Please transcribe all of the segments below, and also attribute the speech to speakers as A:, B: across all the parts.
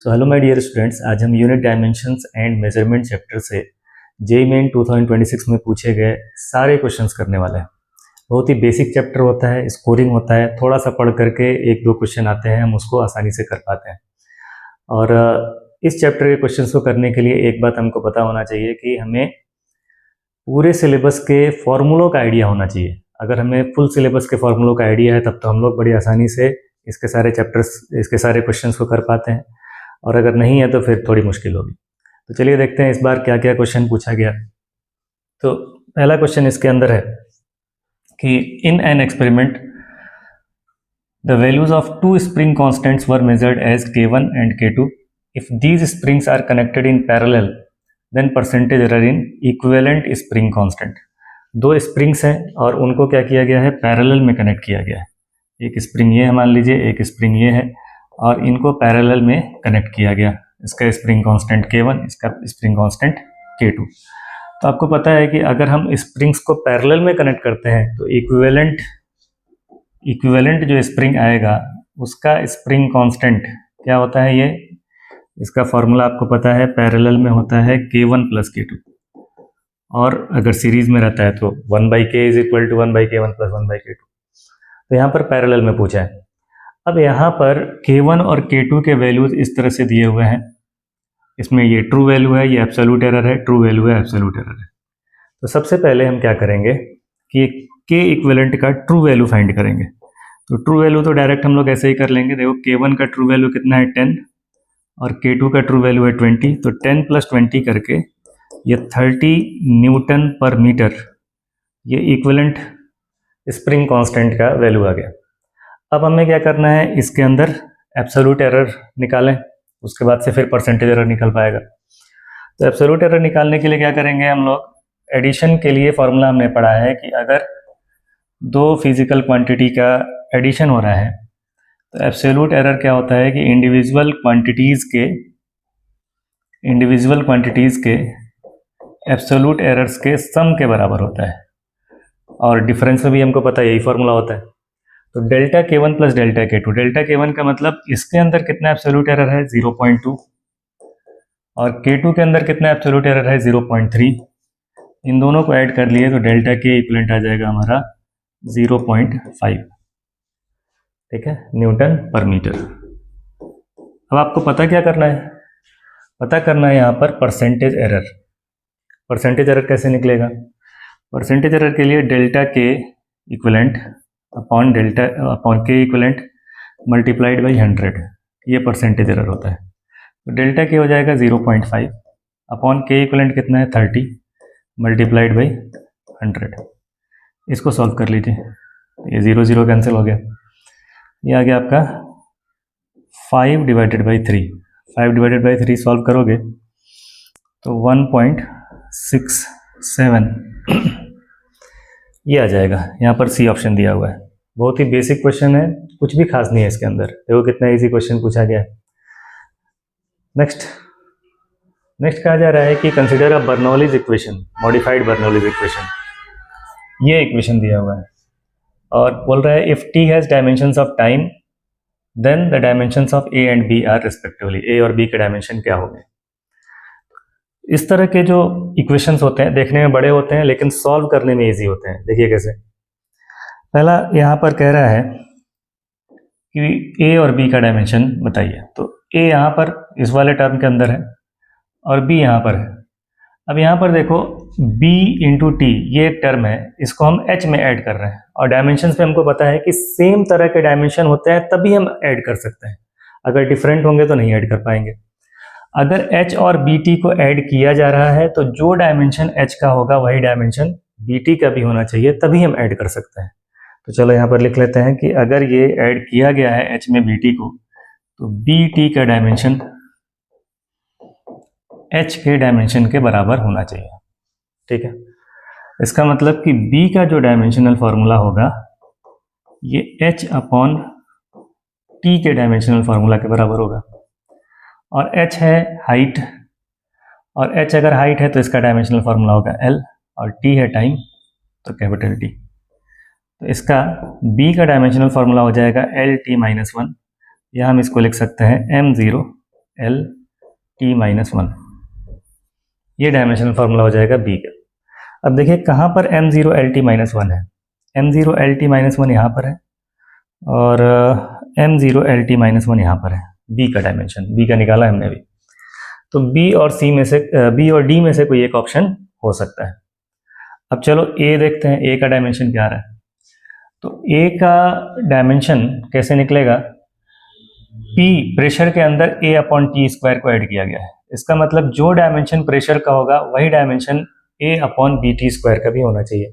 A: तो hello my dear students, आज हम unit dimensions and measurement chapter से जेईई मेन 2026 में पूछे गए सारे क्वेश्चंस करने वाले हैं। बहुत ही बेसिक चैप्टर होता है, स्कोरिंग होता है, थोड़ा सा पढ़ करके एक दो क्वेश्चन आते हैं, हम उसको आसानी से कर पाते हैं। और इस चैप्टर के क्वेश्चंस को करने के लिए एक बात हमको पता होना चाहिए कि हमें पूरे सिलेबस के फॉर्मूलों का आइडिया होना चाहिए। अगर हमें फुल सिलेबस के फॉर्मूलों का आइडिया है तब तो हम लोग बड़ी आसानी से इसके सारे चैप्टर्स, इसके सारे क्वेश्चंस को कर पाते हैं, और अगर नहीं है तो फिर थोड़ी मुश्किल होगी। तो चलिए देखते हैं इस बार क्या क्या क्वेश्चन पूछा गया। तो पहला क्वेश्चन इसके अंदर है कि in an experiment the values of two spring constants were measured as K1 and K2। If these springs are connected in parallel then percentage error in equivalent spring constant. दो springs हैं और उनको क्या किया गया है, पैरेलल में connect किया गया है। एक स्प्रिंग ये है, मान लीजिए एक स्प्रिंग ये है, और इनको पैरेलल में कनेक्ट किया गया। इसका स्प्रिंग कांस्टेंट K1, इसका स्प्रिंग कांस्टेंट K2। तो आपको पता है कि अगर हम स्प्रिंग्स को पैरेलल में कनेक्ट करते हैं तो इक्विवेलेंट जो स्प्रिंग आएगा उसका स्प्रिंग कांस्टेंट क्या होता है, ये इसका फॉर्मूला आपको पता है, पैरेलल में होता है K1 प्लस K2, और अगर सीरीज में रहता है तो 1/K is equal to 1/K1 plus 1/K2। तो यहाँ पर पैरेलल में पूछा है। अब यहाँ पर K1 और K2 के वैल्यूज इस तरह से दिए हुए हैं, इसमें ये ट्रू वैल्यू है, ये एब्सोल्यूट एरर है, ट्रू वैल्यू है, एब्सोल्यूट एरर है। तो सबसे पहले हम क्या करेंगे कि K इक्विवेलेंट का ट्रू वैल्यू फाइंड करेंगे। तो ट्रू वैल्यू तो डायरेक्ट हम लोग ऐसे ही कर लेंगे। देखो K1 का ट्रू वैल्यू कितना है 10 और K2 का ट्रू वैल्यू है 20, तो 10 प्लस 20 करके ये 30 न्यूटन पर मीटर, ये इक्विवेलेंट स्प्रिंग कांस्टेंट का वैल्यू आ गया। अब हमें क्या करना है, इसके अंदर एब्सोल्यूट एरर निकालें, उसके बाद से फिर परसेंटेज एरर निकल पाएगा। तो एब्सोल्यूट एरर निकालने के लिए क्या करेंगे हम लोग, एडिशन के लिए फॉर्मूला हमने पढ़ा है कि अगर दो फिजिकल क्वांटिटी का एडिशन हो रहा है तो एब्सोल्यूट एरर क्या होता है कि इंडिविजुअल क्वांटिटीज़ के एब्सोल्यूट एरर्स के सम के बराबर होता है, और डिफरेंस में भी हमको पता है यही फॉर्मूला होता है। तो delta K1 plus delta K2, delta K1 का मतलब इसके अंदर कितना एब्सोल्यूट एरर है 0.2, और K2 के अंदर कितना एब्सोल्यूट एरर है 0.3। इन दोनों को ऐड कर लिए तो डेल्टा K इक्विवेलेंट आ जाएगा हमारा 0.5, ठीक है, न्यूटन पर मीटर। अब आपको पता क्या करना है, पता करना है यहाँ पर परसेंटेज एरर। परसेंटेज एरर कैसे निकलेगा, परसेंटेज एरर के लिए delta K equivalent upon K equivalent multiplied by 100, ये परसेंटेज एरर होता है। तो डेल्टा K हो जाएगा 0.5 अपॉन K इक्विवेलेंट कितना है 30 मल्टीप्लाइड बाई 100। इसको सॉल्व कर लीजिए, ये 0 0 कैंसिल हो गया, ये आ गया आपका 5/3। 5/3 सॉल्व करोगे तो 1.67 ये आ जाएगा। यहाँ पर सी ऑप्शन दिया हुआ है। बहुत ही बेसिक क्वेश्चन है, कुछ भी खास नहीं है इसके अंदर। देखो कितना इजी क्वेश्चन पूछा गया है। नेक्स्ट कहा जा रहा है कि consider a Bernoulli's equation, modified Bernoulli's equation. ये इक्वेशन दिया हुआ है और बोल रहा है if t has dimensions of time then the dimensions of a and b are respectively. a और b के डायमेंशन क्या होंगे। इस तरह के जो इक्वेशंस होते हैं देखने में बड़े होते हैं लेकिन सॉल्व करने में इजी होते हैं। देखिए कैसे, पहला यहाँ पर कह रहा है कि a और b का डायमेंशन बताइए। तो a यहाँ पर इस वाले टर्म के अंदर है और b यहाँ पर है। अब यहाँ पर देखो b इंटू टी, ये एक टर्म है, इसको हम h में ऐड कर रहे हैं, और डायमेंशंस पे हमको पता है कि सेम तरह के डायमेंशन होते हैं तभी हम ऐड कर सकते हैं, अगर डिफरेंट होंगे तो नहीं ऐड कर पाएंगे। अगर h और bt को ऐड किया जा रहा है तो जो डायमेंशन h का होगा वही डायमेंशन bt का भी होना चाहिए, तभी हम ऐड कर सकते हैं। तो चलो यहाँ पर लिख लेते हैं कि अगर ये ऐड किया गया है h में bt को, तो bt का डायमेंशन h के डायमेंशन के बराबर होना चाहिए, ठीक है। इसका मतलब कि b का जो डायमेंशनल फार्मूला होगा ये h अपॉन t के डायमेंशनल फार्मूला के बराबर होगा, और h है हाइट, और h अगर हाइट है तो इसका डायमेंशनल फार्मूला होगा l, और t है टाइम तो कैपिटल T। तो इसका b का डायमेंशनल फार्मूला हो जाएगा LT-1, या हम इसको लिख सकते हैं m0 L T minus one, ये डायमेंशनल फार्मूला हो जाएगा बी का। अब देखिए कहाँ पर M zero L T minus one है, M zero L T minus one यहाँ पर है और M zero L T minus one यहाँ पर है। बी का डायमेंशन, बी का निकाला हमने अभी, तो बी और सी में से बी और डी में से कोई एक ऑप्शन हो सकता है। अब चलो ए देखते हैं, ए का डायमेंशन क्या आ रहा है। तो ए का डायमेंशन कैसे निकलेगा, P प्रेशर के अंदर A अपॉन टी स्क्वायर को ऐड किया गया है, इसका मतलब जो डायमेंशन प्रेशर का होगा वही dimension A upon B T square का भी होना चाहिए।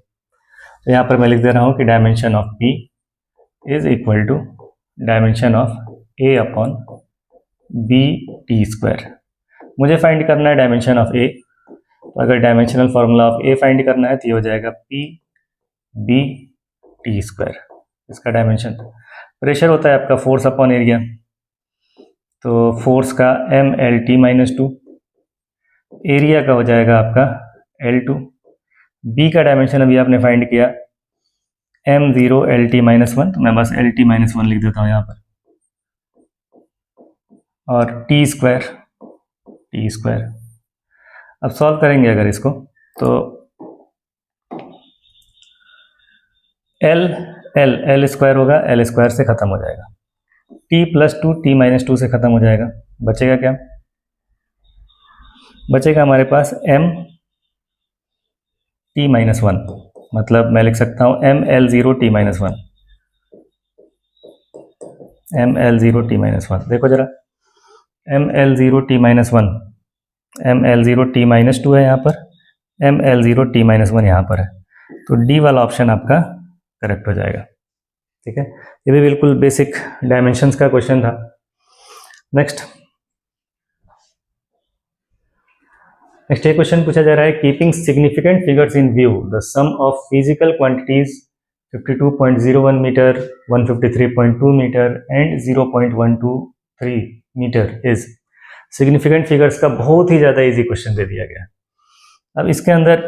A: तो यहाँ पर मैं लिख दे रहा हूँ कि dimension of P is equal to dimension of A upon B T square. मुझे फाइंड करना है डायमेंशन ऑफ A, तो अगर dimensional formula of A find करना है तो ये हो जाएगा P बी टी स्क्वायर। इसका डायमेंशन प्रेशर होता है आपका फोर्स अपॉन एरिया, तो फोर्स का M L T minus two, area का हो जाएगा आपका एल टू। बी का डायमेंशन अभी आपने फाइंड किया M zero L T minus one, तो मैं बस एल टी माइनस वन लिख देता हूँ यहाँ पर, और टी स्क्वायर, टी स्क्वायर। अब सॉल्व करेंगे अगर इसको, तो एल एल एल स्क्वायर होगा, एल स्क्वायर से खत्म हो जाएगा, T plus two T minus two से खत्म हो जाएगा, बचेगा क्या, बचेगा हमारे पास एम टी माइनस वन, मतलब मैं लिख सकता हूँ M L zero T minus one, M L zero T minus one. देखो जरा, M L zero T minus one, M L zero T minus two है यहाँ पर, M L zero T minus one यहाँ पर है, तो डी वाला ऑप्शन आपका करेक्ट हो जाएगा। ठीक है, ये भी बिल्कुल बेसिक डायमेंशंस का क्वेश्चन था। नेक्स्ट ये क्वेश्चन पूछा जा रहा है, keeping significant figures in view the sum of physical quantities 52.01 metre, 153.2 metre and 0.123 metre is. Significant figures का बहुत ही ज़्यादा इजी क्वेश्चन दे दिया गया। अब इसके अंदर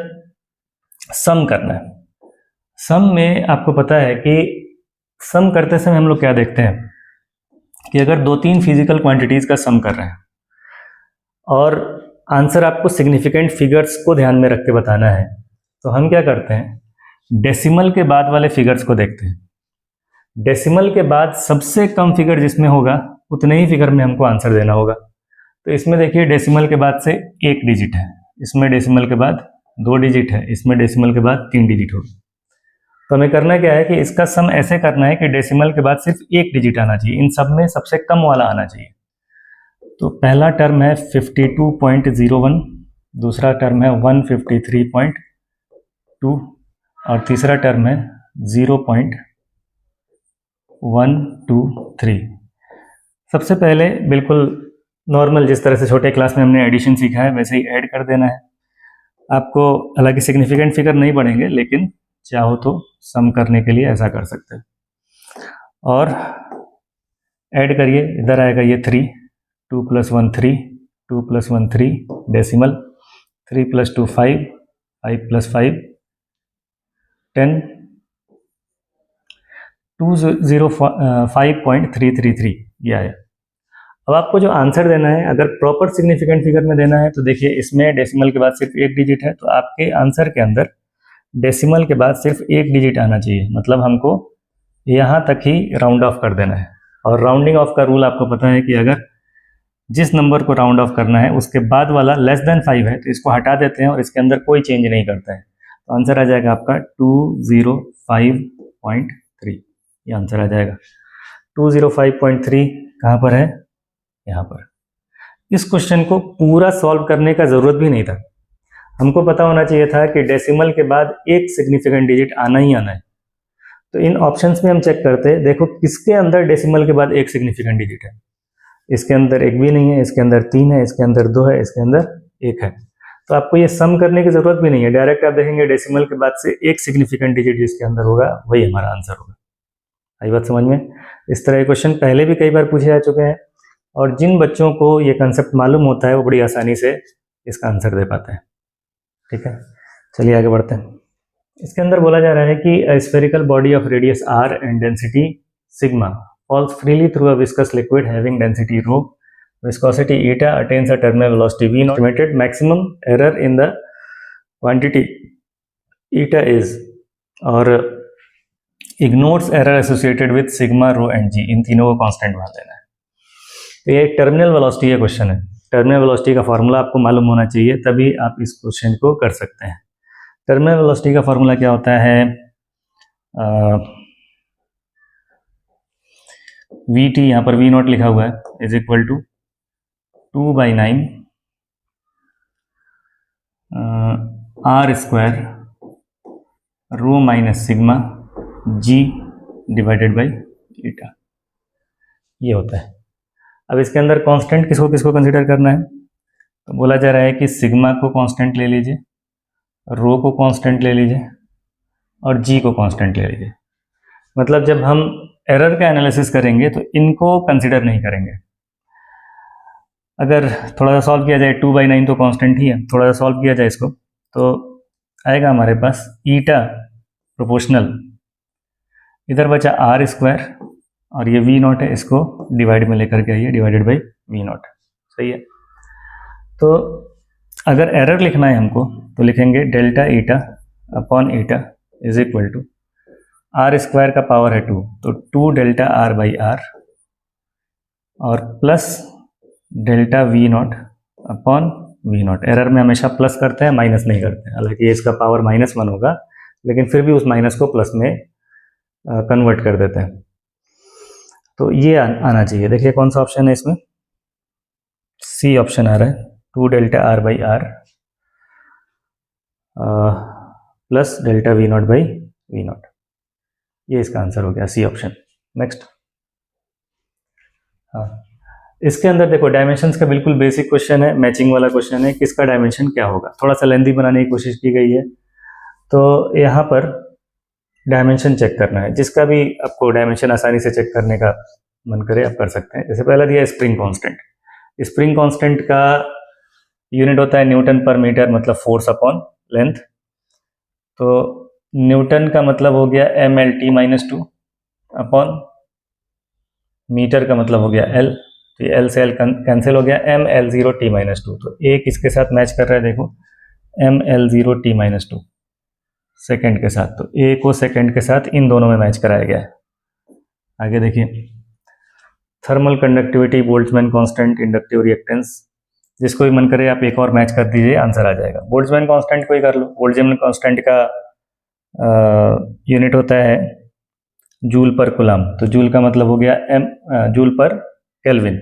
A: सम करना है। सम में आपको पता है कि सम करते समय हम लोग क्या देखते हैं कि अगर दो तीन फिजिकल क्वांटिटीज का सम कर रहे हैं और आंसर आपको सिग्निफिकेंट फिगर्स को ध्यान में रख के बताना है, तो हम क्या करते हैं, डेसिमल के बाद वाले फिगर्स को देखते हैं। डेसिमल के बाद सबसे कम फिगर जिसमें होगा उतने ही फिगर में हमको आंसर देना होगा। तो इसमें देखिए डेसिमल के बाद से एक डिजिट है, इसमें डेसिमल के बाद दो डिजिट है, इसमें डेसिमल के बाद तीन डिजिट होगी। तो हमें करना क्या है कि इसका सम ऐसे करना है कि डेसिमल के बाद सिर्फ एक डिजिट आना चाहिए, इन सब में सबसे कम वाला आना चाहिए। तो पहला टर्म है 52.01, दूसरा टर्म है 153.2 और तीसरा टर्म है 0.123। सबसे पहले बिल्कुल नॉर्मल जिस तरह से छोटे क्लास में हमने एडिशन सीखा है वैसे ही ऐड कर देना है। आपको हालांकि सिग्निफिकेंट फिगर नहीं पढ़ेंगे, लेकिन चाहो तो सम करने के लिए ऐसा कर सकते हैं। और ऐड करिए, इधर आएगा ये 3, 2 + 1 3, 2 + 1 3 डेसिमल, 3 + 2 5, 5 + 5 10, 205.333 ये आया। अब आपको जो आंसर देना है, अगर प्रॉपर सिग्निफिकेंट फिगर में देना है तो देखिए इसमें डेसिमल के बाद सिर्फ एक डिजिट है, तो आपके आंसर के अंदर डेसिमल के बाद सिर्फ एक डिजिट आना चाहिए, मतलब हमको यहाँ तक ही राउंड ऑफ कर देना है। और राउंडिंग ऑफ का रूल आपको पता है कि अगर जिस नंबर को राउंड ऑफ करना है उसके बाद वाला लेस देन 5 है तो इसको हटा देते हैं और इसके अंदर कोई चेंज नहीं करते हैं, तो आंसर आ जाएगा आपका 205.3। ये आंसर आ जाएगा 205.3। कहाँ पर है, यहाँ पर। इस क्वेश्चन को पूरा सॉल्व करने का जरूरत भी नहीं था, हमको पता होना चाहिए था कि डेसिमल के बाद एक सिग्निफिकेंट डिजिट आना ही आना है। तो इन ऑप्शंस में हम चेक करते हैं, देखो किसके अंदर डेसिमल के बाद एक सिग्निफिकेंट डिजिट है। इसके अंदर एक भी नहीं है, इसके अंदर 3 है, इसके अंदर 2 है, इसके अंदर 1 है। तो आपको ये सम करने की जरूरत भी नहीं है, डायरेक्ट आप देखेंगे डेसिमल के बाद से एक सिग्निफिकेंट डिजिट जिसके अंदर होगा वही हमारा आंसर होगा। आई बात समझ में। इस तरह के क्वेश्चन पहले भी कई बार पूछे जा चुके हैं और जिन बच्चों को ये कंसेप्ट मालूम होता है वो बड़ी आसानी से इसका आंसर दे पाते हैं। ठीक है, चलिए आगे बढ़ते हैं। इसके अंदर बोला जा रहा है कि spherical body of radius r and density sigma falls freely through a viscous liquid having density rho viscosity eta attains a terminal velocity v naught estimated maximum error in the quantity eta is, और ignores error associated with sigma rho and g, इन तीनों को constant मान लेना है। तो ये एक टर्मिनल वेलोसिटी का क्वेश्चन है। टर्मिनल वेलोसिटी का फार्मूला आपको मालूम होना चाहिए, तभी आप इस क्वेश्चन को कर सकते हैं। टर्मिनल वेलोसिटी का फार्मूला क्या होता है? वी टी, यहाँ पर वी नॉट लिखा हुआ है, is equal to 2/9 R square rho minus sigma G divided by eta, ये होता है। अब इसके अंदर कांस्टेंट किसको किसको कंसीडर करना है? तो बोला जा रहा है कि सिग्मा को कांस्टेंट ले लीजिए, रो को कांस्टेंट ले लीजिए और जी को कांस्टेंट ले लीजिए। मतलब जब हम एरर का एनालिसिस करेंगे तो इनको कंसीडर नहीं करेंगे। अगर थोड़ा सा सॉल्व किया जाए, 2/9 तो कांस्टेंट ही है, थोड़ा सा सॉल्व किया जाए इसको तो आएगा हमारे पास ईटा प्रोपोर्शनल, इधर बचा आर स्क्वायर और ये वी नॉट है, इसको डिवाइड में लेकर के आइए, डिवाइडेड बाई वी नॉट। सही है। तो अगर एरर लिखना है हमको तो लिखेंगे delta eta upon eta is equal to R square का पावर है 2, तो 2 डेल्टा आर बाई आर और plus delta V naught upon V naught. Error में हमेशा प्लस करते हैं, माइनस नहीं करते हैं। हालांकि ये इसका पावर -1 होगा, लेकिन फिर भी उस माइनस को प्लस में कन्वर्ट कर देते हैं। तो ये आना चाहिए। देखिए कौन सा ऑप्शन है इसमें? सी ऑप्शन आ रहा है, 2 delta R by R plus delta V naught by V naught. ये इसका आंसर हो गया, सी ऑप्शन। नेक्स्ट, हाँ, इसके अंदर देखो डायमेंशंस का बिल्कुल बेसिक क्वेश्चन है, मैचिंग वाला क्वेश्चन है, किसका डायमेंशन क्या होगा। थोड़ा सा लेंथी बनाने की कोशिश की गई है, तो यहाँ पर डायमेंशन चेक करना है। जिसका भी आपको डायमेंशन आसानी से चेक करने का मन करे आप कर सकते हैं। जैसे पहला दिया स्प्रिंग कांस्टेंट। स्प्रिंग कांस्टेंट का यूनिट होता है न्यूटन पर मीटर, मतलब फोर्स अपॉन लेंथ। तो न्यूटन का मतलब हो गया mLt-2 अपॉन मीटर का मतलब हो गया L, तो ये L से L कैंसिल हो गया, mL0t-2। तो एक इसके साथ मैच कर रहा है, देखो mL0t-2 सेकंड के साथ, तो A को सेकंड के साथ इन दोनों में मैच कराया गया है। आगे देखिए, thermal conductivity, Boltzmann constant, inductive reactance, जिसको भी मन करे आप एक और मैच कर दीजिए, आंसर आ जाएगा। बोल्ट्जमैन कांस्टेंट को ही कर लो। बोल्ट्जमैन कांस्टेंट का यूनिट होता है जूल पर कूलम, तो जूल का मतलब हो गया जूल पर केल्विन।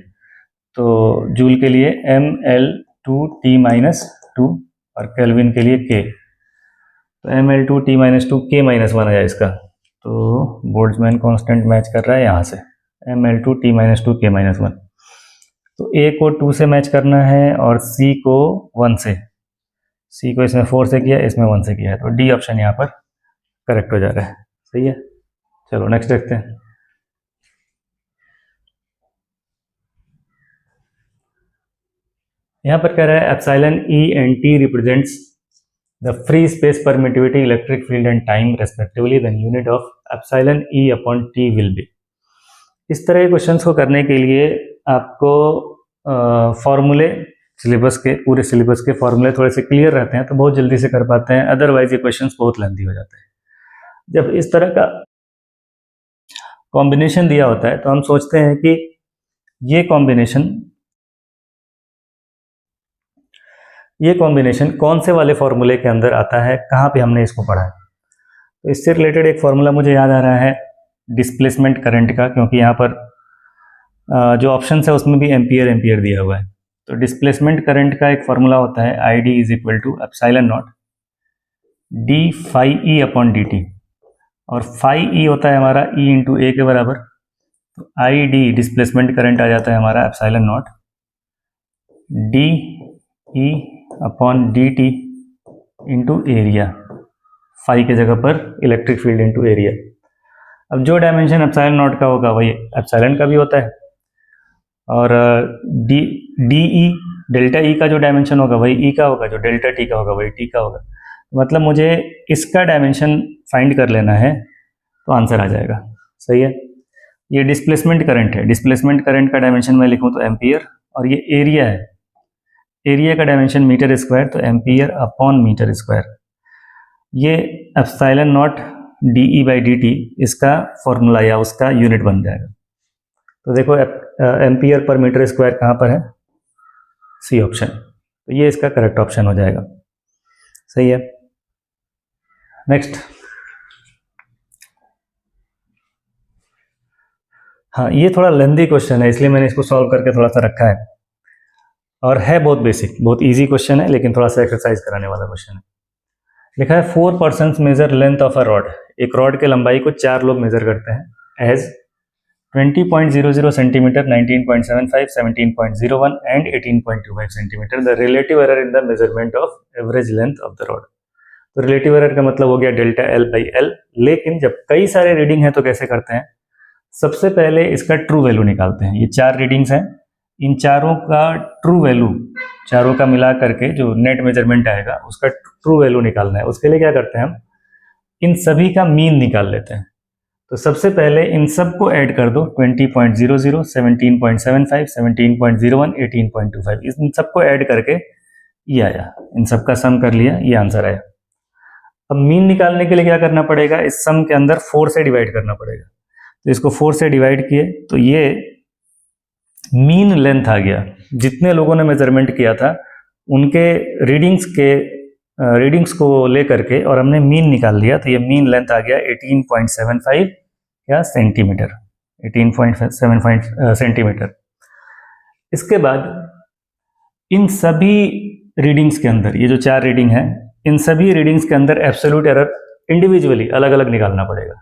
A: तो जूल के लिए mL2t-2 और केल्विन के लिए K, तो mL2t-2 K-1 आ जाए इसका। तो बोल्ट्जमैन कांस्टेंट मैच कर रहा है यहाँ से, mL2t-2 K-1। तो A को 2 से मैच करना है और C को 1 से। C को इसमें 4 से किया, इसमें 1 से किया है, तो D ऑप्शन यहाँ पर करेक्ट हो जा रहा है। सही है। चलो नेक्स्ट देखते हैं। यहाँ पर कह रहा है epsilon E and T represents the free space permittivity, electric field and time respectively, then unit of epsilon E upon T will be. इस तरह के क्वेश्चंस को करने के लिए आपको फॉर्मूले, सिलेबस के, पूरे सिलेबस के फॉर्मूले थोड़े से क्लियर रहते हैं तो बहुत जल्दी से कर पाते हैं, अदरवाइज ये क्वेश्चंस बहुत लेंथी हो जाते हैं। जब इस तरह का कॉम्बिनेशन दिया होता है तो हम सोचते हैं कि ये कॉम्बिनेशन कौन से वाले फॉर्मूले के अंदर आता है, कहाँ पे हमने इसको पढ़ा है। तो इससे रिलेटेड एक फॉर्मूला मुझे याद आ रहा है डिस्प्लेसमेंट करंट का, क्योंकि यहाँ पर जो ऑप्शन है उसमें भी एम्पियर दिया हुआ है। तो डिस्प्लेसमेंट करंट का एक फॉर्मूला होता है ID is equal to epsilon naught d phi e upon dt, और phi e होता है हमारा E इंटू A के बराबर। तो ID डिस्प्लेसमेंट करंट आ जाता है हमारा epsilon naught d E upon dt into area, phi के जगह पर इलेक्ट्रिक फील्ड इंटू एरिया। अब जो डायमेंशन एप्सिलॉन नॉट का होगा वही एप्सिलॉन का भी होता है, और डी ई डेल्टा ई का जो डायमेंशन होगा वही ई का होगा, जो डेल्टा टी का होगा वही टी का होगा। मतलब मुझे इसका डायमेंशन फाइंड कर लेना है तो आंसर आ जाएगा। सही है। ये डिस्प्लेसमेंट करंट है, डिस्प्लेसमेंट करंट का डायमेंशन मैं लिखूँ तो एम्पियर, और ये एरिया है, एरिया का डायमेंशन मीटर स्क्वायर, तो एम्पियर अपॉन मीटर स्क्वायर। ये epsilon not DE by DT इसका फॉर्मूला या उसका यूनिट बन जाएगा। तो देखो एम्पियर पर मीटर स्क्वायर कहाँ पर है, सी ऑप्शन, तो ये इसका करेक्ट ऑप्शन हो जाएगा। सही है। नेक्स्ट, हाँ ये थोड़ा लेंदी क्वेश्चन है इसलिए मैंने इसको सॉल्व करके थोड़ा सा रखा है, और है बहुत बेसिक, बहुत इजी क्वेश्चन है लेकिन थोड़ा सा एक्सरसाइज कराने वाला क्वेश्चन है। लिखा है 4 persons measure length of a rod, एक रॉड के लंबाई को 4 लोग मेजर करते हैं as 20.00 centimetre, 19.75, 17.01 and 18.25 centimetre. The relative error in the measurement of average length of the rod. तो रिलेटिव एरर का मतलब हो गया डेल्टा एल बाई एल, लेकिन जब कई सारे रीडिंग है तो कैसे करते हैं, सबसे पहले इसका ट्रू वैल्यू निकालते हैं। ये 4 रीडिंग्स हैं, इन चारों का ट्रू वैल्यू, चारों का मिला करके जो नेट मेजरमेंट आएगा उसका ट्रू वैल्यू निकालना है। उसके लिए क्या करते हैं हम, इन सभी का मीन निकाल लेते हैं। तो सबसे पहले इन सब को ऐड कर दो, 20.00, 17.75, 17.01, 18.25, इन सबको ऐड करके ये आया, इन सब का सम कर लिया, ये आंसर आया। अब मीन निकालने के लिए क्या करना पड़ेगा, इस सम के अंदर 4 से डिवाइड करना पड़ेगा। तो इसको 4 से डिवाइड किए तो ये मीन लेंथ आ गया, जितने लोगों ने मेजरमेंट किया था उनके रीडिंग्स को लेकर के और हमने मीन निकाल लिया, तो ये मीन लेंथ आ गया 18.75 या सेंटीमीटर, 18.75 सेंटीमीटर। इसके बाद इन सभी रीडिंग्स के अंदर, ये जो 4 रीडिंग है, इन सभी रीडिंग्स के अंदर एब्सोल्यूट एरर इंडिविजुअली अलग अलग निकालना पड़ेगा।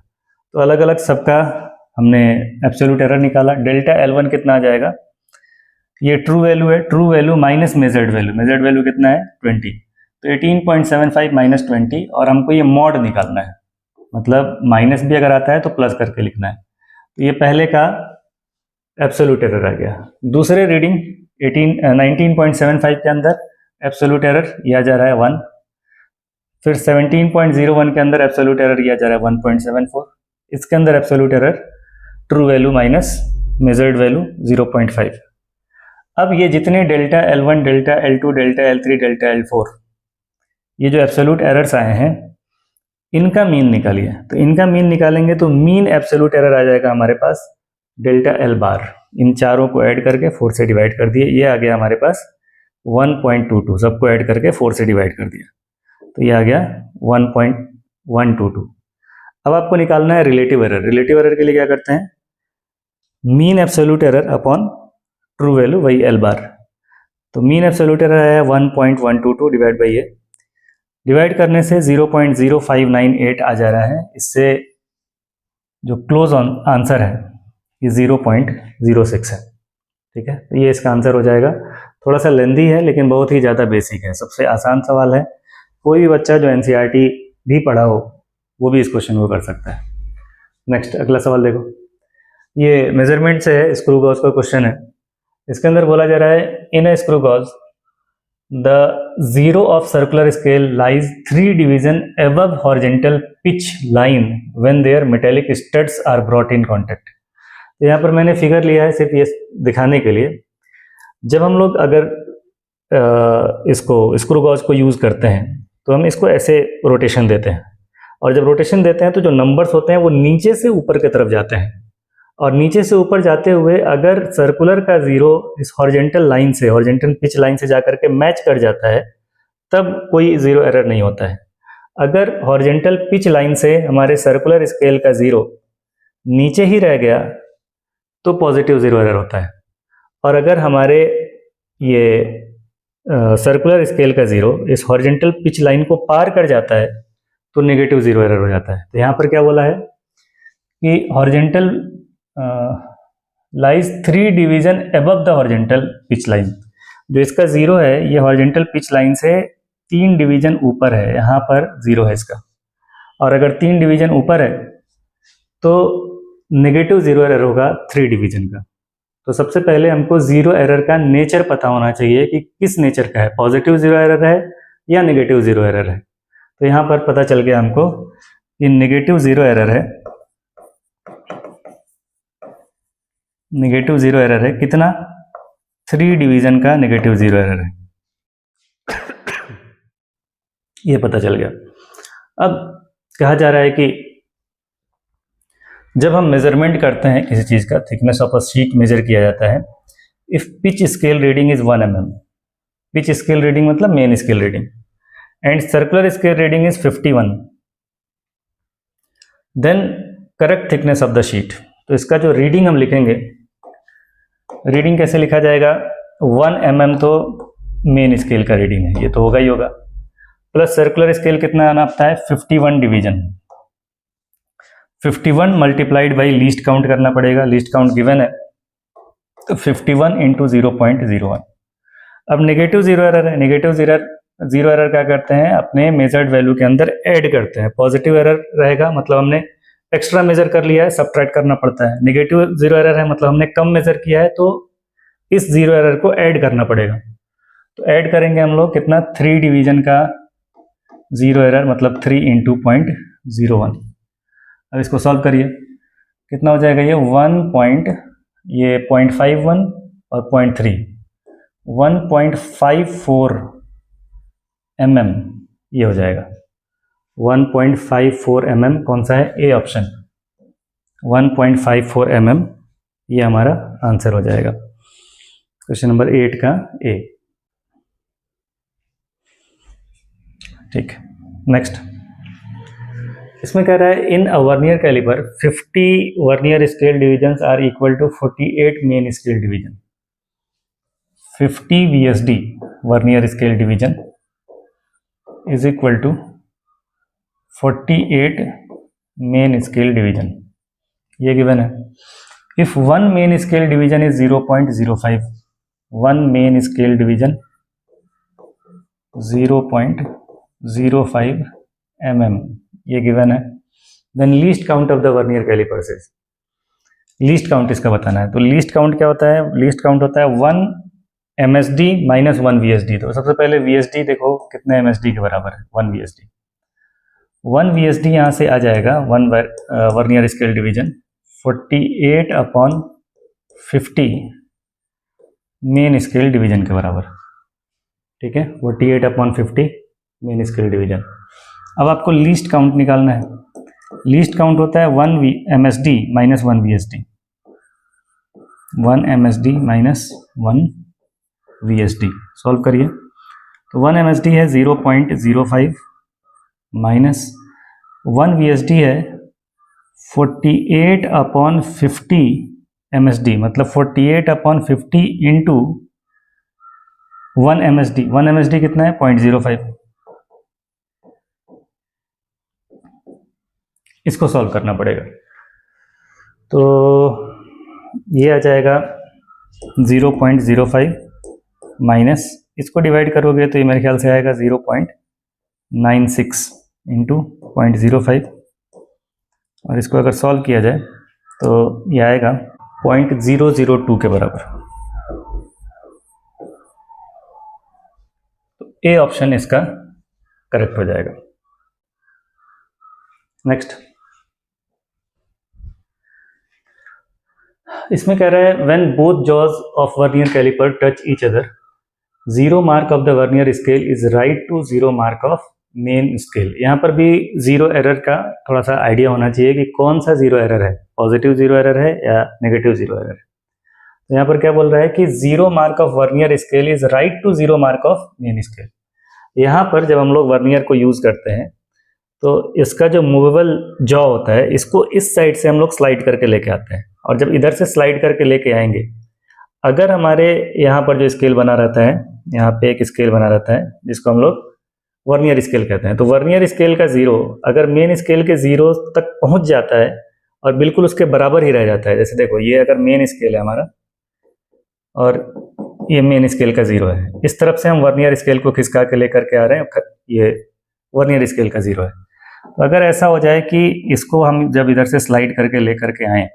A: तो अलग अलग सबका हमने एब्सोल्यूट एरर निकाला। डेल्टा L1 कितना आ जाएगा, ये ट्रू वैल्यू है, true value minus measured value, measured value कितना है 20, तो 18.75 माइनस 20, और हमको ये मॉड निकालना है, मतलब माइनस भी अगर आता है तो प्लस करके लिखना है। तो ये पहले का एब्सोल्यूट एरर आ गया। दूसरे रीडिंग 19.75 के अंदर एब्सोल्यूट एरर यह आ जा रहा है 1, फिर 17.01 के अंदर एब्सोल्यूट एरर यह आ जा रहा है 1.74, इसके अंदर absolute error true value minus measured value 0.5। अब ये जितने delta L1, delta L2, delta L3, delta L4, ये जो एब्सोल्यूट एरर्स आए हैं इनका मीन निकालिए। तो इनका मीन निकालेंगे तो मीन एब्सोल्यूट एरर आ जाएगा हमारे पास डेल्टा L बार। इन चारों को ऐड करके 4 से डिवाइड कर दिए, ये आ गया हमारे पास 1.22, सबको ऐड करके 4 से डिवाइड कर दिया, तो ये आ गया 1.122। अब आपको निकालना है रिलेटिव एरर। रिलेटिव एरर के लिए क्या करते हैं, mean absolute error upon true value वही एल बार। तो मीन एब्सोल्यूट एरर है 1.122 डिवाइड बाई ये, डिवाइड करने से 0.0598 आ जा रहा है। इससे जो क्लोज आंसर है ये 0.06 है। ठीक है, तो ये इसका आंसर हो जाएगा। थोड़ा सा लेंदी है लेकिन बहुत ही ज़्यादा बेसिक है, सबसे आसान सवाल है। कोई भी बच्चा जो NCERT भी पढ़ा हो वो भी इस क्वेश्चन को कर सकता है। नेक्स्ट, अगला सवाल देखो, ये मेजरमेंट से है, स्क्रू गॉज का क्वेश्चन है। इसके अंदर बोला जा रहा है in a screw gauge the zero of circular scale lies 3 division above horizontal pitch line when there metallic studs are brought in contact. तो यहाँ पर मैंने फिगर लिया है सिर्फ ये दिखाने के लिए, जब हम लोग अगर इसको स्क्रू गॉज को यूज़ करते हैं तो हम इसको ऐसे रोटेशन देते हैं, और जब रोटेशन देते हैं तो जो नंबर्स होते हैं वो नीचे से ऊपर की तरफ जाते हैं, और नीचे से ऊपर जाते हुए अगर सर्कुलर का जीरो इस हॉरिजॉन्टल लाइन से, हॉरिजॉन्टल पिच लाइन से जाकर के मैच कर जाता है तब कोई जीरो एरर नहीं होता है। अगर हॉरिजॉन्टल पिच लाइन से हमारे सर्कुलर स्केल का जीरो नीचे ही रह गया तो पॉजिटिव जीरो एरर होता है, और अगर हमारे ये सर्कुलर स्केल का जीरो इस हॉरिजॉन्टल पिच लाइन को पार कर जाता है तो नेगेटिव जीरो एरर हो जाता है। तो यहाँ पर क्या बोला है कि horizontal lies 3 division above the horizontal pitch line, जो इसका जीरो है ये हॉरिजॉन्टल पिच लाइन से 3 डिवीजन ऊपर है, यहाँ पर जीरो है इसका, और अगर 3 डिवीजन ऊपर है तो नेगेटिव जीरो एरर होगा 3 डिवीजन का। तो सबसे पहले हमको जीरो एरर का नेचर पता होना चाहिए कि किस नेचर का है, पॉजिटिव जीरो एरर है या नेगेटिव जीरो एरर है। तो यहाँ पर पता चल गया हमको कि नेगेटिव जीरो एरर है, नेगेटिव जीरो एरर है कितना, 3 डिवीजन का नेगेटिव 0 एरर है, ये पता चल गया। अब कहा जा रहा है कि जब हम मेजरमेंट करते हैं किसी चीज़ का, thickness of a sheet measure किया जाता है, if pitch scale reading is 1 mm, pitch scale reading मतलब main scale reading, and circular scale reading is 51, then correct thickness of the sheet. तो इसका जो रीडिंग हम लिखेंगे, रीडिंग कैसे लिखा जाएगा, 1 mm तो मेन स्केल का रीडिंग है, ये तो होगा ही होगा, प्लस सर्कुलर स्केल कितना नापता है, 51 division, 51 multiplied by least count करना पड़ेगा, लीस्ट काउंट गिवन है, तो 51 इंटू 0.01। अब नेगेटिव 0 एरर है, नेगेटिव 0 एरर क्या करते हैं, अपने मेजर्ड वैल्यू के अंदर ऐड करते हैं। पॉजिटिव एरर रहेगा मतलब हमने एक्स्ट्रा मेजर कर लिया है, सब्ट्रैक्ट करना पड़ता है। नेगेटिव 0 एरर है मतलब हमने कम मेजर किया है, तो इस 0 एरर को ऐड करना पड़ेगा। तो ऐड करेंगे हम लोग कितना, 3 डिवीजन का 0 एरर मतलब 3 इंटू 0.01। अब इसको सॉल्व करिए, कितना हो जाएगा ये 0.51 और 0.3, 1.54 mm ये हो जाएगा, 1.54 mm कौन सा है, ए ऑप्शन, 1.54 mm ये हमारा आंसर हो जाएगा क्वेश्चन नंबर 8 का ए। ठीक, नेक्स्ट इसमें कह रहा है in a vernier caliper 50 vernier scale divisions are equal to 48 main scale division. 50 VSD vernier scale division is equal to 48 main scale division, ये गिवन है। If one main scale division is 0.05, one main scale division 0.05 mm ये given है, then least count of the vernier calipers is, least count इसका बताना है। तो least count क्या होता है, लीस्ट काउंट होता है 1 MSD माइनस 1 VSD। तो सबसे पहले VSD देखो कितने MSD के बराबर है, 1 VSD। 1 VSD यहाँ से आ जाएगा, 1 vernier scale division 48/50 main scale division के बराबर, ठीक है, 48/50 मेन स्केल डिवीजन। अब आपको लीस्ट काउंट निकालना है, लीस्ट काउंट होता है 1 MSD minus 1 VSD, 1 MSD minus 1 VSD। Solve करिए, तो 1 MSD है 0.05 माइनस 1 VSD है 48/50 MSD, मतलब 48/50 इंटू 1 MSD। 1 MSD कितना है, 0.05। इसको सॉल्व करना पड़ेगा, तो ये आ जाएगा 0.05 माइनस, इसको डिवाइड करोगे तो ये मेरे ख्याल से आएगा 0.96 इंटू 0.05, और इसको अगर सॉल्व किया जाए तो ये आएगा 0.002 के बराबर। तो ए ऑप्शन इसका करेक्ट हो जाएगा। नेक्स्ट इसमें कह रहा है when both jaws of vernier calliper touch each other, 0 mark of the vernier scale is right to 0 mark of main scale. यहाँ पर भी 0 एरर का थोड़ा सा आइडिया होना चाहिए कि कौन सा 0 एरर है, पॉजिटिव 0 एरर है या नेगेटिव 0 एरर है। तो यहाँ पर क्या बोल रहा है कि 0 mark of vernier scale is right to 0 mark of main scale. यहाँ पर जब हम लोग वर्नियर को यूज करते हैं तो इसका जो मूवेबल जॉ होता है, इसको इस साइड से हम लोग स्लाइड करके लेके आते हैं, और जब इधर से स्लाइड करके लेके आएंगे, अगर हमारे यहाँ पर जो स्केल बना रहता है, यहाँ पे एक स्केल बना रहता है जिसको हम लोग वर्नियर स्केल कहते हैं, तो वर्नियर स्केल का 0 अगर मेन स्केल के 0 तक पहुँच जाता है और बिल्कुल उसके बराबर ही रह जाता है, जैसे देखो ये अगर मेन स्केल है हमारा और ये मेन स्केल का 0 है, इस तरफ से हम वर्नियर स्केल को खिसका के लेकर के आ रहे हैं, ये वर्नियर स्केल का 0 है। तो अगर ऐसा हो जाए कि इसको हम जब इधर से स्लाइड करके लेकर के आए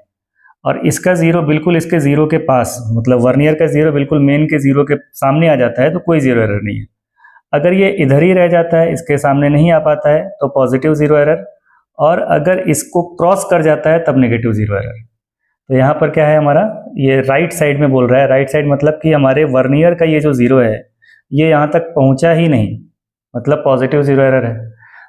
A: और इसका 0 बिल्कुल इसके 0 के पास, मतलब वर्नियर का 0 बिल्कुल मेन के 0 के सामने आ जाता है, तो कोई 0 एरर नहीं है। अगर ये इधर ही रह जाता है, इसके सामने नहीं आ पाता है, तो पॉजिटिव 0 एरर, और अगर इसको क्रॉस कर जाता है तब नेगेटिव 0 एरर। तो यहाँ पर क्या है हमारा, ये राइट साइड में बोल रहा है, राइट साइड मतलब कि हमारे वर्नियर का ये जो ज़ीरो है ये यहाँ तक पहुँचा ही नहीं, मतलब पॉजिटिव ज़ीरो एरर है।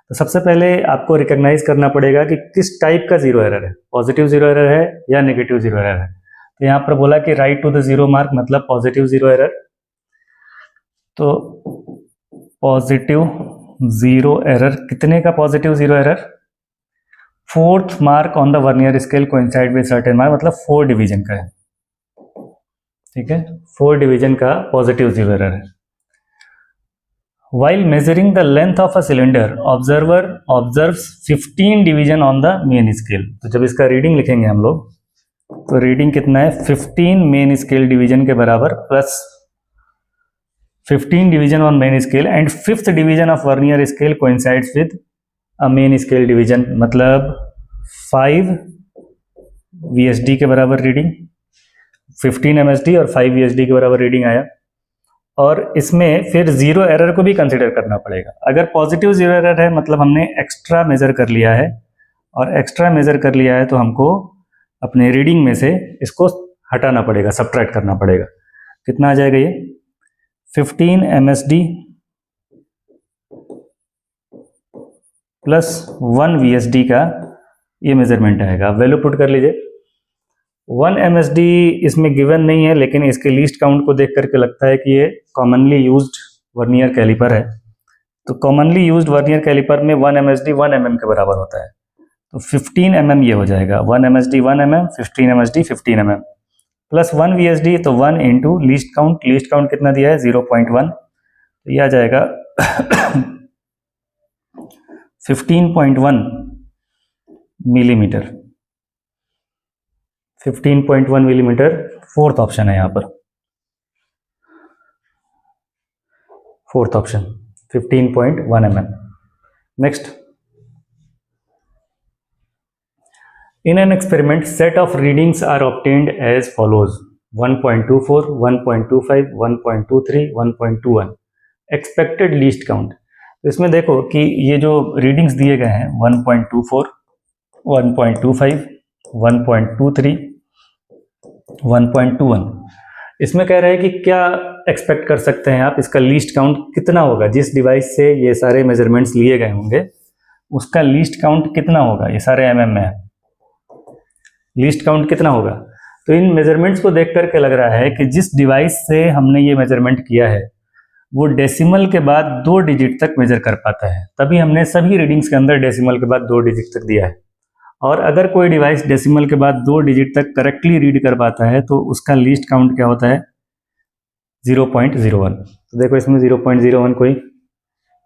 A: तो सबसे पहले आपको रिकग्नाइज करना पड़ेगा कि किस टाइप का ज़ीरो एरर है, पॉजिटिव ज़ीरो एरर है या नेगेटिव ज़ीरो एरर है। तो यहाँ पर बोला कि right to the zero mark, मतलब पॉजिटिव ज़ीरो एरर। तो पॉजिटिव ज़ीरो एरर, कितने का positive zero error, 4th mark on the vernier scale coincide with certain mark, मतलब 4 डिवीजन का है, ठीक है, 4 डिवीजन का पॉजिटिव ज़ीरो एरर है। While measuring the length of a cylinder, observer observes 15 division on the main scale। तो जब इसका रीडिंग लिखेंगे हम लोग, तो रीडिंग कितना है, 15 मेन स्केल डिवीजन के बराबर, plus 15 division on main scale and 5th division of vernier scale coincides with a main scale division, मतलब 5 VSD के बराबर रीडिंग, 15 MSD और 5 VSD के बराबर रीडिंग आया। और इसमें फिर ज़ीरो एरर को भी कंसिडर करना पड़ेगा। अगर पॉजिटिव ज़ीरो एरर है मतलब हमने एक्स्ट्रा मेज़र कर लिया है, और एक्स्ट्रा मेज़र कर लिया है तो हमको अपने रीडिंग में से इसको हटाना पड़ेगा, सब्ट्रैक्ट करना पड़ेगा। कितना आ जाएगा ये, 15 MSD प्लस 1 VSD का ये मेजरमेंट आएगा। वैल्यू पुट कर लीजिए। 1 MSD इसमें गिवन नहीं है, लेकिन इसके लीस्ट काउंट को देख करके लगता है कि ये कॉमनली यूज्ड वर्नियर कैलिपर है। तो कॉमनली यूज्ड वर्नियर कैलिपर में 1 MSD 1 mm के बराबर होता है, तो 15 mm ये हो जाएगा, 1 MSD 1 mm, 15 MSD 15 mm plus 1 VSD, तो 1 इंटू लीस्ट काउंट कितना दिया है, 0.1, तो ये आ जाएगा 15.1 मिलीमीटर, 15.1 मिलीमीटर, 4th ऑप्शन है यहाँ पर, 4th option 15.1 mm। Next, in an experiment set of readings are obtained as follows, 1.24, 1.25, 1.23, 1.21, expected least count. तो इसमें देखो कि ये जो रीडिंग्स दिए गए हैं 1.24, 1.25, 1.23, 1.21, इसमें कह रहे हैं कि क्या एक्सपेक्ट कर सकते हैं आप, इसका लीस्ट काउंट कितना होगा, जिस डिवाइस से ये सारे मेजरमेंट्स लिए गए होंगे उसका लीस्ट काउंट कितना होगा, ये सारे mm में है, लीस्ट काउंट कितना होगा। तो इन मेजरमेंट्स को देख करके लग रहा है कि जिस डिवाइस से हमने ये मेजरमेंट किया है वो डेसिमल के बाद 2 डिजिट तक मेजर कर पाता है, तभी हमने सभी रीडिंग्स के अंदर डेसिमल के बाद 2 डिजिट तक दिया है। और अगर कोई डिवाइस डेसिमल के बाद 2 डिजिट तक करेक्टली रीड कर पाता है तो उसका लीस्ट काउंट क्या होता है, 0.01। तो देखो इसमें 0.01 कोई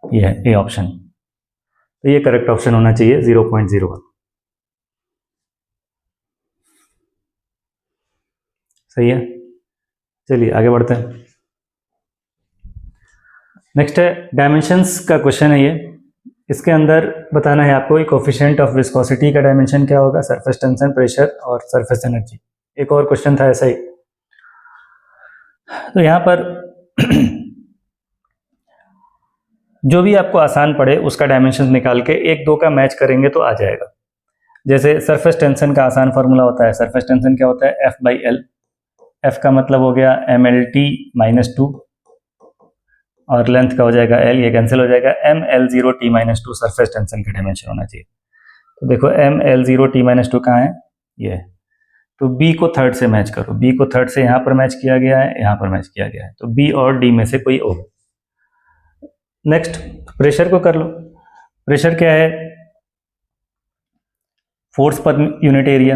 A: ये है, ए ऑप्शन, तो ये करेक्ट ऑप्शन होना चाहिए 0.01। सही है, चलिए आगे बढ़ते हैं। नेक्स्ट है डायमेंशंस का क्वेश्चन है ये। इसके अंदर बताना है आपको कोफिशिएंट ऑफ विस्कोसिटी का डायमेंशन क्या होगा, सरफेस टेंशन, प्रेशर और सरफेस एनर्जी। एक और क्वेश्चन था ऐसा ही। तो यहाँ पर जो भी आपको आसान पड़े उसका डायमेंशन निकाल के 1-2 का मैच करेंगे तो आ जाएगा। जैसे सरफेस टेंशन का आसान फार्मूला होता है, सरफेस टेंशन क्या होता है, F/L। F का मतलब हो गया mLT-2 और लेंथ का हो जाएगा L, ये कैंसिल हो जाएगा, mL0T-2 सरफेस टेंशन का डायमेंशन होना चाहिए। तो देखो mL0T-2 कहाँ है, ये। तो B को थर्ड से मैच करो, B को थर्ड से यहाँ पर मैच किया गया है, यहाँ पर मैच किया गया है, तो B और D में से कोई O। नेक्स्ट प्रेशर को कर लो। प्रेशर क्या है, फोर्स पर यूनिट एरिया,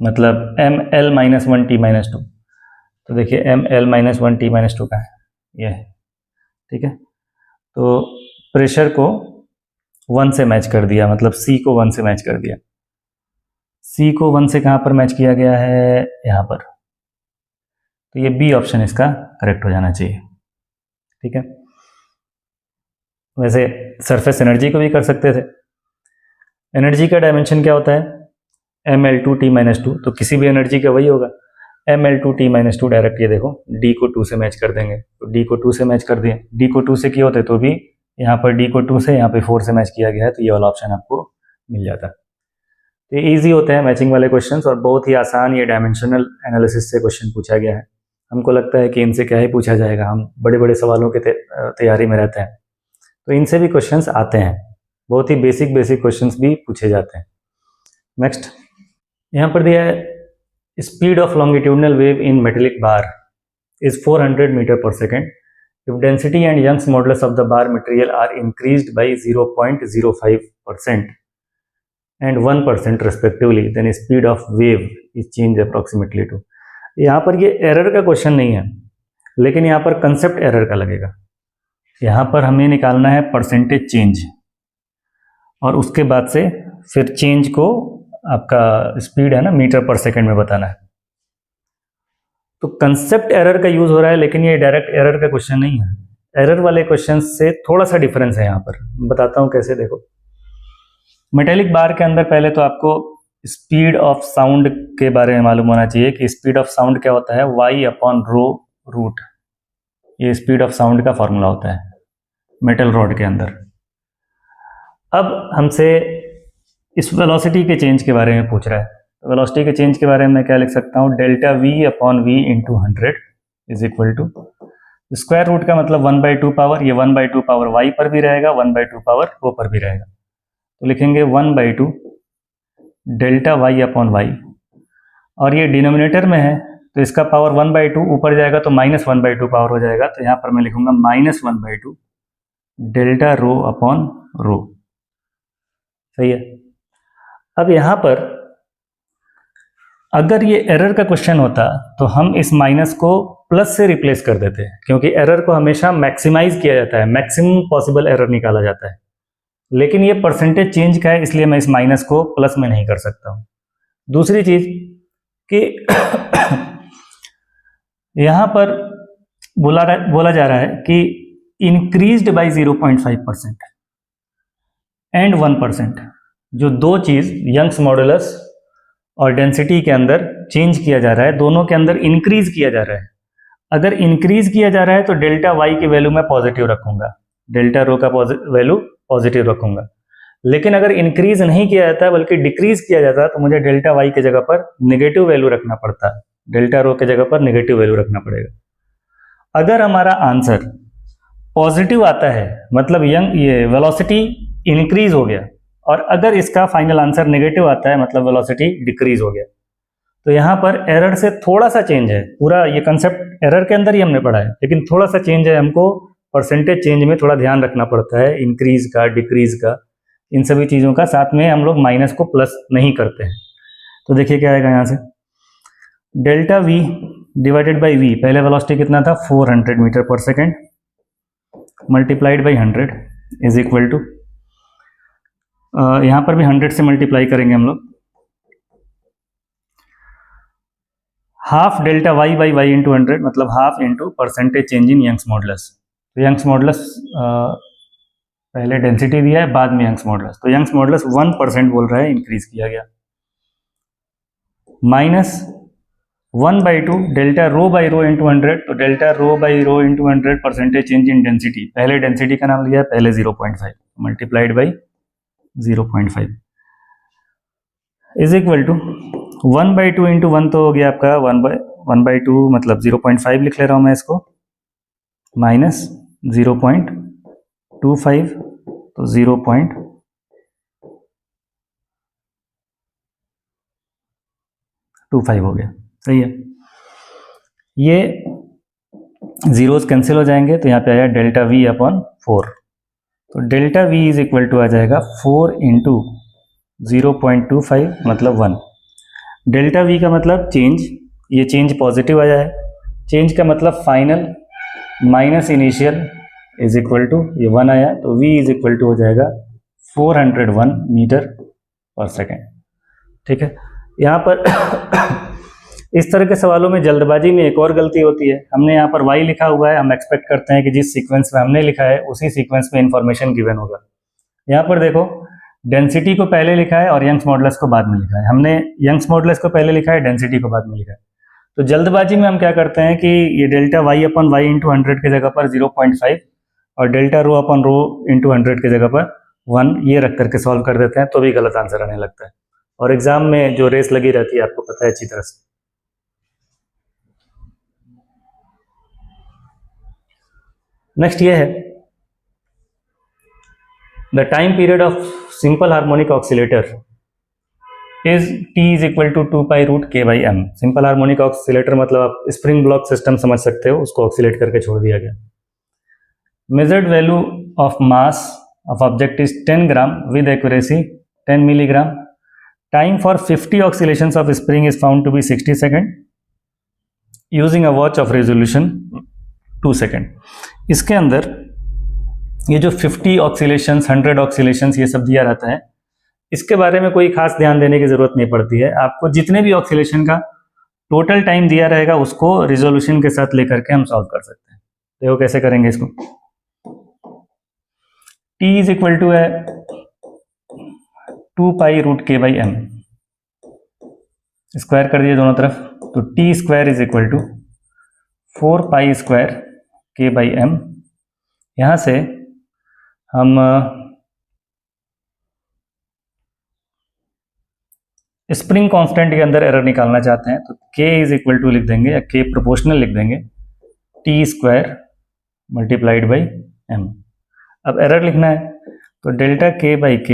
A: मतलब mL-1T-2। तो देखिए mL-1T-2 का है, ये है, ठीक है। तो प्रेशर को 1 से मैच कर दिया, मतलब C को 1 से मैच कर दिया। C को 1 से कहाँ पर मैच किया गया है, यहाँ पर। तो ये B ऑप्शन इसका करेक्ट हो जाना चाहिए, ठीक है। वैसे सरफेस एनर्जी को भी कर सकते थे। एनर्जी का डायमेंशन क्या होता है, mL2T-2, तो किसी भी एनर्जी का वही होगा, mL2T-2 डायरेक्ट। ये देखो D को 2 से मैच कर देंगे, तो D को 2 से मैच कर दिए, D को 2 से किए होते तो भी यहाँ पर D को 2 से, यहाँ पे 4 से मैच किया गया है, तो ये वाला ऑप्शन आपको मिल जाता। तो ये ईजी होते हैं मैचिंग वाले क्वेश्चंस, और बहुत ही आसान ये डायमेंशनल एनालिसिस से क्वेश्चन पूछा गया है। हमको लगता है कि इनसे क्या ही पूछा जाएगा, हम बड़े बड़े सवालों की तैयारी में रहते हैं, तो इनसे भी क्वेश्चंस आते हैं, बहुत ही बेसिक क्वेश्चंस भी पूछे जाते हैं। नेक्स्ट, यहाँ पर दिया है speed of longitudinal wave in metallic bar is 400 meter per second. If density and Young's modulus of the bar material are increased by 0.05% and 1% respectively, then speed of wave is changed approximately to. यहाँ पर ये error का question नहीं है, लेकिन यहाँ पर concept error का लगेगा। यहाँ पर हमें निकालना है परसेंटेज चेंज, और उसके बाद से फिर चेंज को आपका स्पीड है ना मीटर पर सेकेंड में बताना है। तो कंसेप्ट एरर का यूज हो रहा है, लेकिन ये डायरेक्ट एरर का क्वेश्चन नहीं है। एरर वाले क्वेश्चन से थोड़ा सा डिफरेंस है यहाँ पर, बताता हूँ कैसे। देखो, मेटेलिक बार के अंदर पहले तो आपको स्पीड ऑफ साउंड के बारे में मालूम होना चाहिए कि स्पीड ऑफ साउंड क्या होता है, y/ρ√। ये स्पीड ऑफ साउंड का फॉर्मूला होता है मेटल रॉड के अंदर। अब हमसे इस वेलोसिटी के चेंज के बारे में पूछ रहा है। वेलोसिटी के चेंज के बारे में मैं क्या लिख सकता हूँ, delta v/v into 100 is equal to square root का मतलब 1/2 पावर, ये 1/2 पावर y पर भी रहेगा, 1/2 पावर रो पर भी रहेगा, तो लिखेंगे 1/2 डेल्टा y/y, और ये डिनोमिनेटर में है तो इसका पावर 1/2 ऊपर जाएगा तो -1/2 पावर हो जाएगा, तो यहाँ पर मैं लिखूंगा -1/2 डेल्टा ρ/ρ। सही है। अब यहाँ पर अगर ये एरर का क्वेश्चन होता तो हम इस माइनस को प्लस से रिप्लेस कर देते हैं, क्योंकि एरर को हमेशा मैक्सिमाइज किया जाता है, मैक्सिमम पॉसिबल एरर निकाला जाता है। लेकिन ये परसेंटेज चेंज का है, इसलिए मैं इस माइनस को प्लस में नहीं कर सकता हूँ। दूसरी चीज कि यहाँ पर बोला जा रहा है कि इंक्रीज्ड बाय 0.5% एंड 1%, जो दो चीज यंग्स मॉडुलस और डेंसिटी के अंदर चेंज किया जा रहा है, दोनों के अंदर इंक्रीज किया जा रहा है। अगर इंक्रीज किया जा रहा है तो डेल्टा वाई की वैल्यू मैं पॉजिटिव रखूंगा, डेल्टा रो का वैल्यू पॉजिटिव रखूंगा। लेकिन अगर इंक्रीज नहीं किया जाता बल्कि डिक्रीज किया जाता है तो मुझे डेल्टा वाई की जगह पर नेगेटिव वैल्यू रखना पड़ता है, डेल्टा रो की जगह पर नेगेटिव वैल्यू रखना पड़ेगा। अगर हमारा आंसर पॉजिटिव आता है मतलब ये वेलोसिटी इंक्रीज हो गया, और अगर इसका फाइनल आंसर नेगेटिव आता है मतलब वेलोसिटी डिक्रीज हो गया। तो यहाँ पर एरर से थोड़ा सा चेंज है, पूरा ये कंसेप्ट एरर के अंदर ही हमने पढ़ा है, लेकिन थोड़ा सा चेंज है, हमको परसेंटेज चेंज में थोड़ा ध्यान रखना पड़ता है, इंक्रीज का, डिक्रीज का, इन सभी चीज़ों का। साथ में हम लोग माइनस को प्लस नहीं करते हैं। तो देखिए क्या आएगा यहाँ से, delta v divided by v, पहले वेलोसिटी कितना था 400 मीटर पर second, multiplied by 100 is equal to, यहाँ पर भी 100 से मल्टीप्लाई करेंगे हम लोग, half delta Y by Y into 100, मतलब half into percentage change in Young's modulus. तो यंग्स मॉडुलस पहले डेंसिटी दिया है, बाद में यंग्स मॉडुलस, तो यंग्स मॉडुलस 1% बोल रहा है, इंक्रीज किया गया, minus 1/2 delta rho by rho into 100, तो delta rho by rho into 100 percentage change in density, पहले डेंसिटी का नाम लिया है, पहले 0.5 multiplied by 0.5 is equal to 1/2 into 1 तो हो गया आपका 1/2 मतलब 0.5 लिख ले रहा हूं मैं इसको, माइनस 0.25 तो 0.25 हो गया। सही है। ये जीरोस कैंसिल हो जाएंगे तो यहाँ पे आया डेल्टा v/4, तो delta v is equal to आ जाएगा 4 इंटू 0.25 मतलब 1। डेल्टा v का मतलब चेंज, ये चेंज पॉजिटिव आया है, चेंज का मतलब final minus initial is equal to ये 1 आया, तो v इज इक्वल टू हो जाएगा 401 मीटर पर सेकेंड। ठीक है। यहाँ पर इस तरह के सवालों में जल्दबाजी में एक और गलती होती है, हमने यहाँ पर y लिखा हुआ है, हम एक्सपेक्ट करते हैं कि जिस सीक्वेंस में हमने लिखा है उसी सीक्वेंस में इंफॉर्मेशन गिवन होगा। यहाँ पर देखो डेंसिटी को पहले लिखा है और यंग्स मॉडुलस को बाद में लिखा है, हमने यंग्स मॉडुलस को पहले लिखा है, डेंसिटी को बाद में लिखा है। तो जल्दबाजी में हम क्या करते हैं कि ये डेल्टा y/y इंटू 100 की जगह पर 0.5 और डेल्टा रो/रो इंटू 100 की जगह पर 1 ये रख करके सॉल्व कर देते हैं, तो भी गलत आंसर आने लगता है। और एग्जाम में जो रेस लगी रहती है आपको पता है अच्छी तरह से। नेक्स्ट ये है, the time period of simple harmonic oscillator is t is equal to 2π√k/m। Simple harmonic oscillator मतलब आप स्प्रिंग ब्लॉक सिस्टम समझ सकते हो, उसको ऑक्सीलेट करके छोड़ दिया गया। Measured value of mass of object is 10 gram with accuracy 10 milligram. Time for 50 oscillations of spring is found to be 60 second using a watch of resolution 2 second. इसके अंदर ये जो 50 ऑक्सीलेशंस 100 ऑक्सीलेशंस ये सब दिया रहता है, इसके बारे में कोई खास ध्यान देने की जरूरत नहीं पड़ती है। आपको जितने भी ऑक्सीलेशन का टोटल टाइम दिया रहेगा उसको रिजोल्यूशन के साथ लेकर के हम सॉल्व कर सकते हैं। देखो कैसे करेंगे इसको। t इज इक्वल टू है 2π√k/m, स्क्वायर कर दिए दोनों तरफ, तो t square is equal to 4π² k/m। यहाँ से हम स्प्रिंग कांस्टेंट के अंदर एरर निकालना चाहते हैं, तो k इज इक्वल टू लिख देंगे या k प्रोपोर्शनल लिख देंगे t square multiplied by m। अब एरर लिखना है तो delta k/k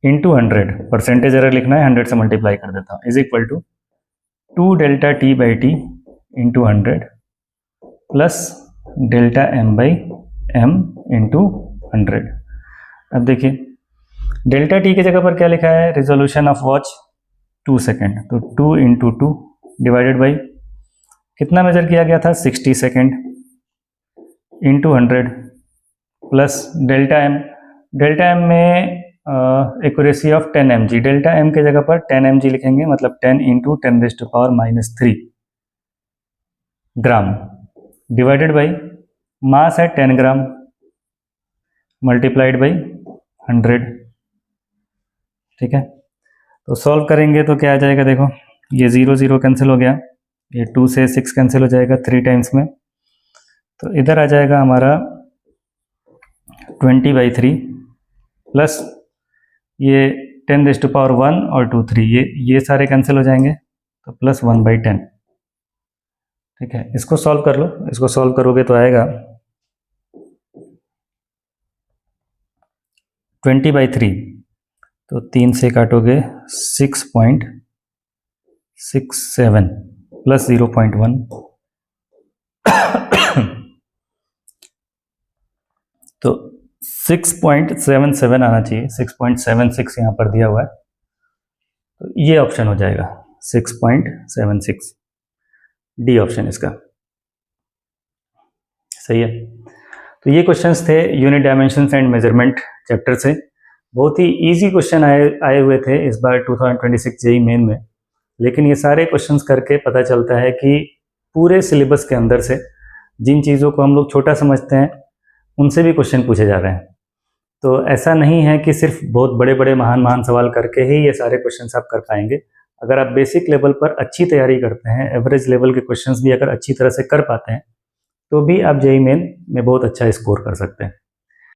A: into 100, percentage error लिखना है, 100 से मल्टीप्लाई कर देता हूँ, is equal to 2 delta t/t into 100 plus delta m/m into 100। अब देखिए डेल्टा t की जगह पर क्या लिखा है, रिजोल्यूशन ऑफ वॉच 2 सेकेंड, तो 2 इंटू 2 डिवाइडेड बाई कितना मेजर किया गया था 60 second into 100 plus delta m। Delta m में accuracy of 10 mg, delta m के जगह पर 10 mg लिखेंगे, मतलब 10 into 10⁻³ gram divided by mass है 10 ग्राम मल्टीप्लाइड बाई 100। ठीक है, तो सॉल्व करेंगे तो क्या आ जाएगा, देखो ये 0 0 कैंसिल हो गया, ये 2 से 6 कैंसिल हो जाएगा 3 टाइम्स में, तो इधर आ जाएगा हमारा 20/3 प्लस ये 10⁻1 और 2 3, ये सारे कैंसिल हो जाएंगे, तो प्लस 1/10। ठीक है, इसको सॉल्व कर लो, इसको सॉल्व करोगे तो आएगा 20/3, तो 3 से काटोगे 6.67 प्लस 0.1 तो 6.77 आना चाहिए, 6.76 यहाँ पर दिया हुआ है, तो ये ऑप्शन हो जाएगा 6.76, डी ऑप्शन इसका सही है। तो ये क्वेश्चंस थे unit dimensions and measurement chapter से। बहुत ही इजी क्वेश्चन आए हुए थे इस बार 2026 जेईई मेन में, लेकिन ये सारे क्वेश्चंस करके पता चलता है कि पूरे सिलेबस के अंदर से जिन चीज़ों को हम लोग छोटा समझते हैं उनसे भी क्वेश्चन पूछे जा रहे हैं। तो ऐसा नहीं है कि सिर्फ बहुत बड़े बड़े महान सवाल करके ही ये सारे क्वेश्चंस आप कर पाएंगे। अगर आप बेसिक लेवल पर अच्छी तैयारी करते हैं, एवरेज लेवल के क्वेश्चंस भी अगर अच्छी तरह से कर पाते हैं, तो भी आप जेईई मेन में बहुत अच्छा स्कोर कर सकते हैं।